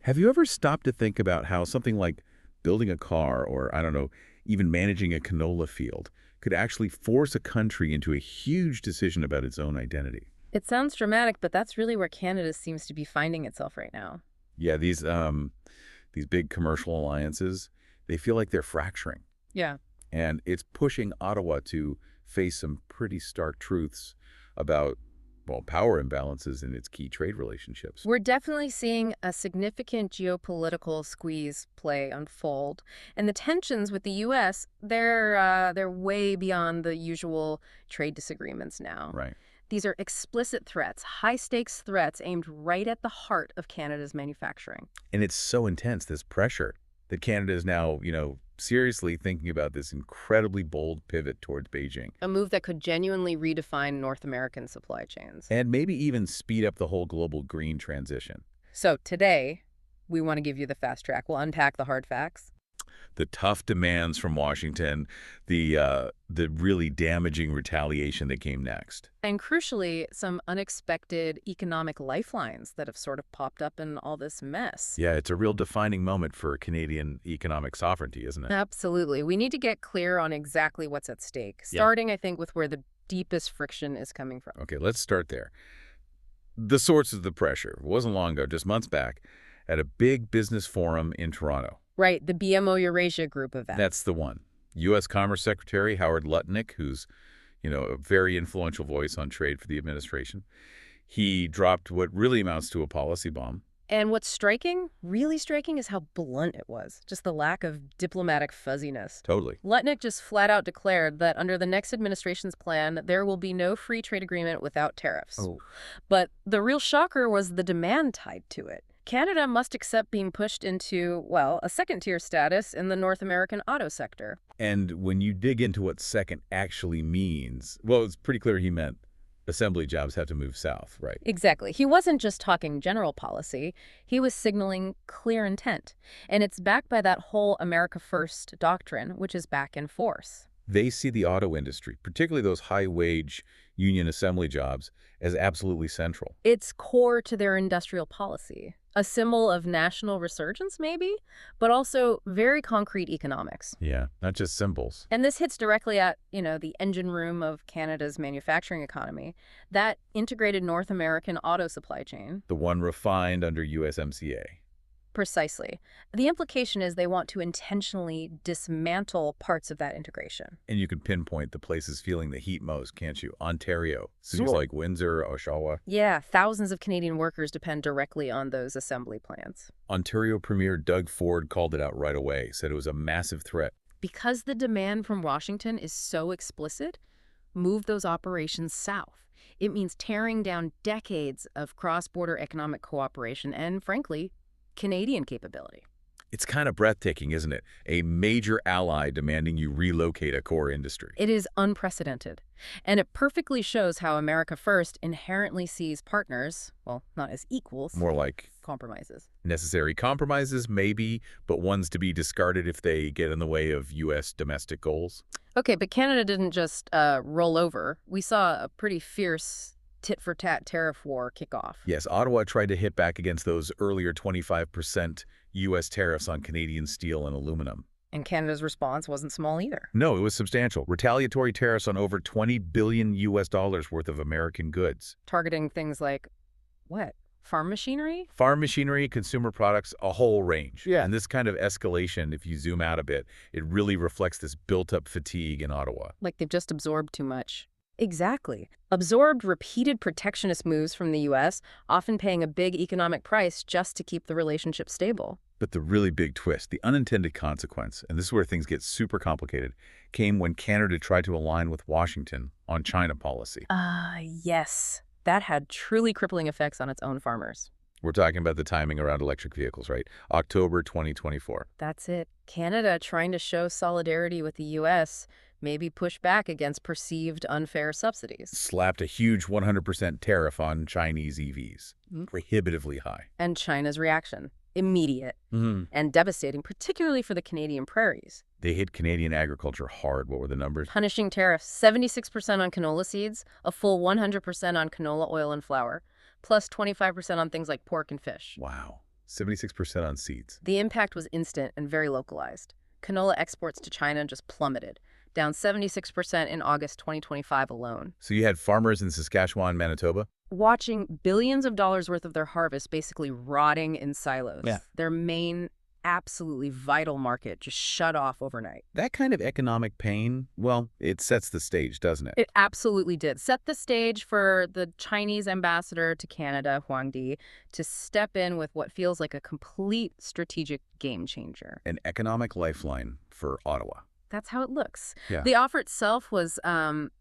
Have you ever stopped to think about how something like building a car or, I don't know, even managing a canola field could actually force a country into a huge decision about its own identity? It sounds dramatic, but that's really where Canada seems to be finding itself right now. Yeah, these big commercial alliances, they feel like they're fracturing. Yeah. And it's pushing Ottawa to face some pretty stark truths about, well, power imbalances in its key trade relationships. We're definitely seeing a significant geopolitical squeeze play unfold, and the tensions with the U.S. They're way beyond the usual trade disagreements now. Right. These are explicit threats, high-stakes threats aimed right at the heart of Canada's manufacturing. And it's so intense, this pressure, that Canada is now, seriously thinking about this incredibly bold pivot towards Beijing. A move that could genuinely redefine North American supply chains. And maybe even speed up the whole global green transition. So today, we want to give you the fast track. We'll unpack the hard facts. The tough demands from Washington, the really damaging retaliation that came next. And crucially, some unexpected economic lifelines that have sort of popped up in all this mess. Yeah, it's a real defining moment for Canadian economic sovereignty, isn't it? Absolutely. We need to get clear on exactly what's at stake, starting, I think, with where the deepest friction is coming from. Okay, let's start there. The source of the pressure wasn't long ago, just months back, at a big business forum in Toronto. Right, the BMO Eurasia Group event. That's the one. U.S. Commerce Secretary Howard Lutnick, who's, a very influential voice on trade for the administration, he dropped what really amounts to a policy bomb. And what's striking, really striking, is how blunt it was. Just the lack of diplomatic fuzziness. Totally. Lutnick just flat out declared that under the next administration's plan, there will be no free trade agreement without tariffs. Oh. But the real shocker was the demand tied to it. Canada must accept being pushed into, well, a second-tier status in the North American auto sector. And when you dig into what second actually means, well, it's pretty clear he meant assembly jobs have to move south, right? Exactly. He wasn't just talking general policy. He was signaling clear intent. And it's backed by that whole America First doctrine, which is back in force. They see the auto industry, particularly those high-wage union assembly jobs, as absolutely central. It's core to their industrial policy. A symbol of national resurgence, maybe, but also very concrete economics. Yeah, not just symbols. And this hits directly at, the engine room of Canada's manufacturing economy, that integrated North American auto supply chain. The one refined under USMCA. Precisely. The implication is they want to intentionally dismantle parts of that integration. And you can pinpoint the places feeling the heat most, can't you? Ontario, cities like Windsor, Oshawa. Yeah, thousands of Canadian workers depend directly on those assembly plants. Ontario Premier Doug Ford called it out right away, said it was a massive threat. Because the demand from Washington is so explicit, move those operations south. It means tearing down decades of cross-border economic cooperation and, frankly, Canadian capability. It's kind of breathtaking, isn't it? A major ally demanding you relocate a core industry. It is unprecedented. And it perfectly shows how America First inherently sees partners, well, not as equals. More like compromises. Necessary compromises, maybe, but ones to be discarded if they get in the way of U.S. domestic goals. Okay, but Canada didn't just roll over. We saw a pretty fierce tit-for-tat tariff war kick off. Yes, Ottawa tried to hit back against those earlier 25% U.S. tariffs on Canadian steel and aluminum. And Canada's response wasn't small either. No, it was substantial. Retaliatory tariffs on over $20 billion worth of American goods. Targeting things like, what? Farm machinery? Farm machinery, consumer products, a whole range. Yeah. And this kind of escalation, if you zoom out a bit, it really reflects this built-up fatigue in Ottawa. Like they've just absorbed too much. Exactly. Absorbed repeated protectionist moves from the U.S., often paying a big economic price just to keep the relationship stable. But the really big twist, the unintended consequence, and this is where things get super complicated, came when Canada tried to align with Washington on China policy. Yes. That had truly crippling effects on its own farmers. We're talking about the timing around electric vehicles, right? October 2024. That's it. Canada trying to show solidarity with the U.S., maybe push back against perceived unfair subsidies. Slapped a huge 100% tariff on Chinese EVs. Prohibitively high. And China's reaction, immediate and devastating, particularly for the Canadian prairies. They hit Canadian agriculture hard. What were the numbers? Punishing tariffs, 76% on canola seeds, a full 100% on canola oil and flour, plus 25% on things like pork and fish. Wow. 76% on seeds. The impact was instant and very localized. Canola exports to China just plummeted, down 76% in August 2025 alone. So you had farmers in Saskatchewan, Manitoba? Watching billions of dollars worth of their harvest basically rotting in silos. Yeah. Their main, absolutely vital market just shut off overnight. That kind of economic pain, well, it sets the stage, doesn't it? It absolutely did. Set the stage for the Chinese ambassador to Canada, Huang Di, to step in with what feels like a complete strategic game changer. An economic lifeline for Ottawa. That's how it looks. Yeah. The offer itself was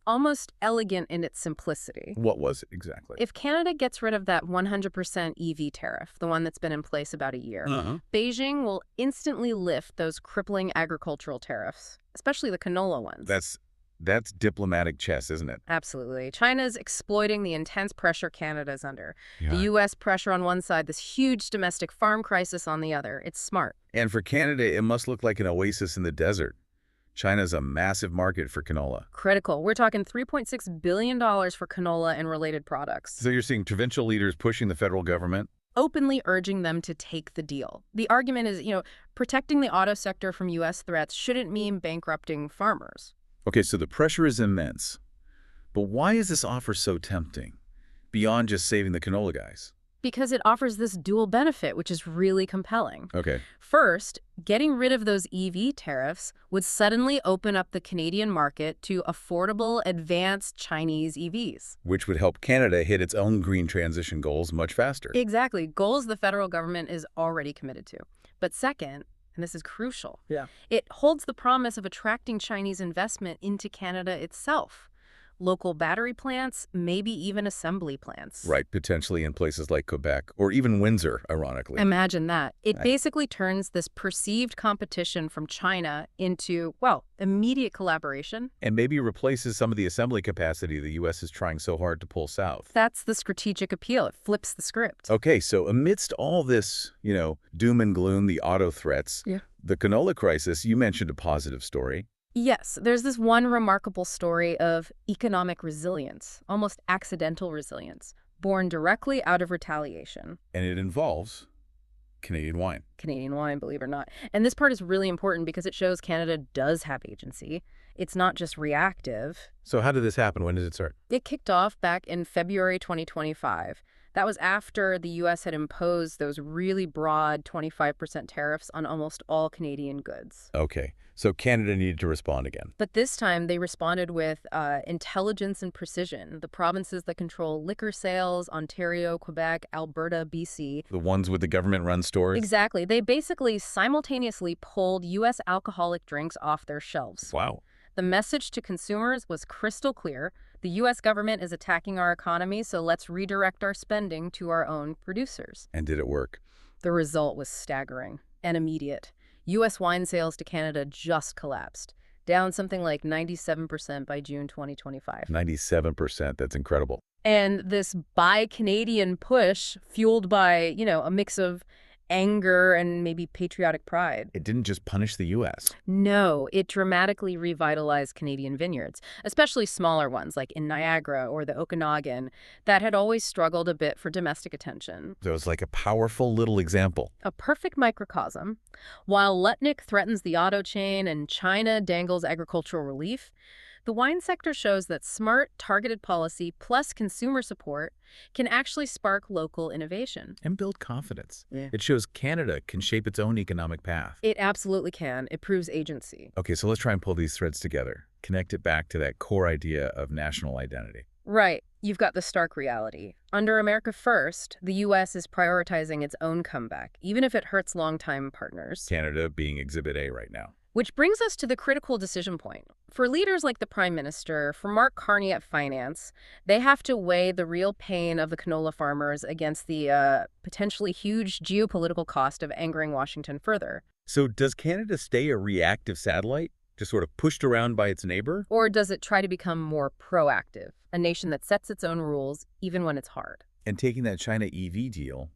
almost elegant in its simplicity. What was it exactly? If Canada gets rid of that 100% EV tariff, the one that's been in place about a year, Beijing will instantly lift those crippling agricultural tariffs, especially the canola ones. That's diplomatic chess, isn't it? Absolutely. China's exploiting the intense pressure Canada's under. Yeah. The U.S. pressure on one side, this huge domestic farm crisis on the other. It's smart. And for Canada, it must look like an oasis in the desert. China's a massive market for canola. Critical. We're talking $3.6 billion for canola and related products. So you're seeing provincial leaders pushing the federal government? Openly urging them to take the deal. The argument is, protecting the auto sector from U.S. threats shouldn't mean bankrupting farmers. Okay, so the pressure is immense. But why is this offer so tempting, beyond just saving the canola guys? Because it offers this dual benefit, which is really compelling. Okay. First, getting rid of those EV tariffs would suddenly open up the Canadian market to affordable, advanced Chinese EVs. Which would help Canada hit its own green transition goals much faster. Exactly. Goals the federal government is already committed to. But second, and this is crucial, it holds the promise of attracting Chinese investment into Canada itself. Local battery plants, maybe even assembly plants. Right, potentially in places like Quebec, or even Windsor, ironically. Imagine that. It basically turns this perceived competition from China into, immediate collaboration. And maybe replaces some of the assembly capacity the U.S. is trying so hard to pull south. That's the strategic appeal. It flips the script. Okay, so amidst all this, doom and gloom, the auto threats, the canola crisis, you mentioned a positive story. Yes, there's this one remarkable story of economic resilience, almost accidental resilience, born directly out of retaliation. And it involves Canadian wine. Canadian wine, believe it or not. And this part is really important because it shows Canada does have agency. It's not just reactive. So how did this happen? When did it start? It kicked off back in February 2025. That was after the U.S. had imposed those really broad 25% tariffs on almost all Canadian goods. Okay, so Canada needed to respond again. But this time they responded with intelligence and precision. The provinces that control liquor sales, Ontario, Quebec, Alberta, BC. The ones with the government-run stores? Exactly. They basically simultaneously pulled U.S. alcoholic drinks off their shelves. Wow. The message to consumers was crystal clear. The U.S. government is attacking our economy, so let's redirect our spending to our own producers. And did it work? The result was staggering and immediate. U.S. wine sales to Canada just collapsed, down something like 97% by June 2025. 97%, that's incredible. And this buy Canadian push, fueled by, a mix of anger and maybe patriotic pride. It didn't just punish the U.S. No, it dramatically revitalized Canadian vineyards, especially smaller ones like in Niagara or the Okanagan that had always struggled a bit for domestic attention. So it's like a powerful little example. A perfect microcosm. While Lutnick threatens the auto chain and China dangles agricultural relief, the wine sector shows that smart, targeted policy plus consumer support can actually spark local innovation. And build confidence. Yeah. It shows Canada can shape its own economic path. It absolutely can. It proves agency. Okay, so let's try and pull these threads together. Connect it back to that core idea of national identity. Right. You've got the stark reality. Under America First, the U.S. is prioritizing its own comeback, even if it hurts longtime partners. Canada being Exhibit A right now. Which brings us to the critical decision point. For leaders like the Prime Minister, for Mark Carney at Finance, they have to weigh the real pain of the canola farmers against the potentially huge geopolitical cost of angering Washington further. So does Canada stay a reactive satellite, just sort of pushed around by its neighbor? Or does it try to become more proactive, a nation that sets its own rules, even when it's hard? And taking that China EV deal,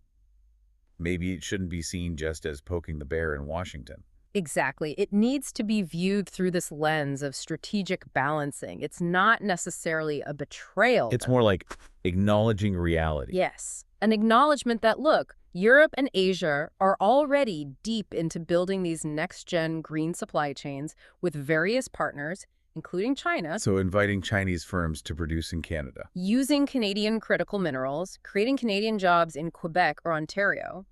maybe it shouldn't be seen just as poking the bear in Washington. Exactly. It needs to be viewed through this lens of strategic balancing. It's not necessarily a betrayal. It's more like acknowledging reality. Yes. An acknowledgement that, look, Europe and Asia are already deep into building these next-gen green supply chains with various partners, including China, So inviting Chinese firms to produce in Canada. using Canadian critical minerals, creating Canadian jobs in Quebec or Ontario.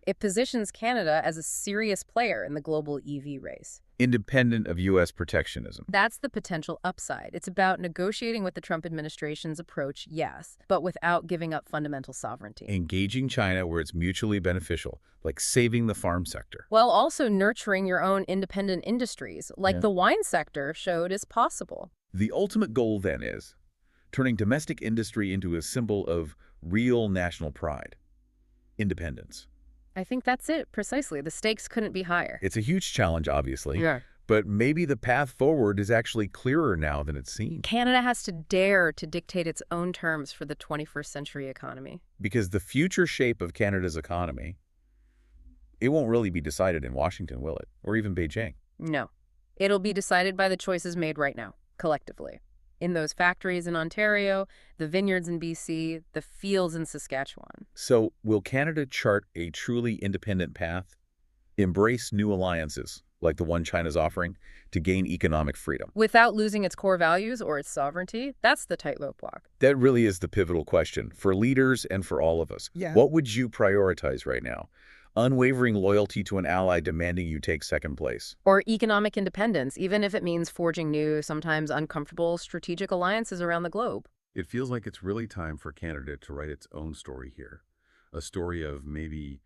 It positions Canada as a serious player in the global EV race. Independent of U.S. protectionism. That's the potential upside. It's about negotiating with the Trump administration's approach, yes, but without giving up fundamental sovereignty. Engaging China where it's mutually beneficial, like saving the farm sector. While also nurturing your own independent industries, like the wine sector showed is possible. The ultimate goal, then, is turning domestic industry into a symbol of real national pride. Independence. I think that's it, precisely. The stakes couldn't be higher. It's a huge challenge, obviously. Yeah. But maybe the path forward is actually clearer now than it seemed. Canada has to dare to dictate its own terms for the 21st century economy. Because the future shape of Canada's economy, it won't really be decided in Washington, will it? Or even Beijing. No. It'll be decided by the choices made right now, collectively. In those factories in Ontario, the vineyards in BC, the fields in Saskatchewan. So will Canada chart a truly independent path? Embrace new alliances, like the one China's offering, to gain economic freedom? Without losing its core values or its sovereignty? That's the tightrope walk. That really is the pivotal question for leaders and for all of us. Yeah. What would you prioritize right now? Unwavering loyalty to an ally demanding you take second place? Or economic independence, even if it means forging new, sometimes uncomfortable strategic alliances around the globe. It feels like it's really time for Canada to write its own story here. A story of maybe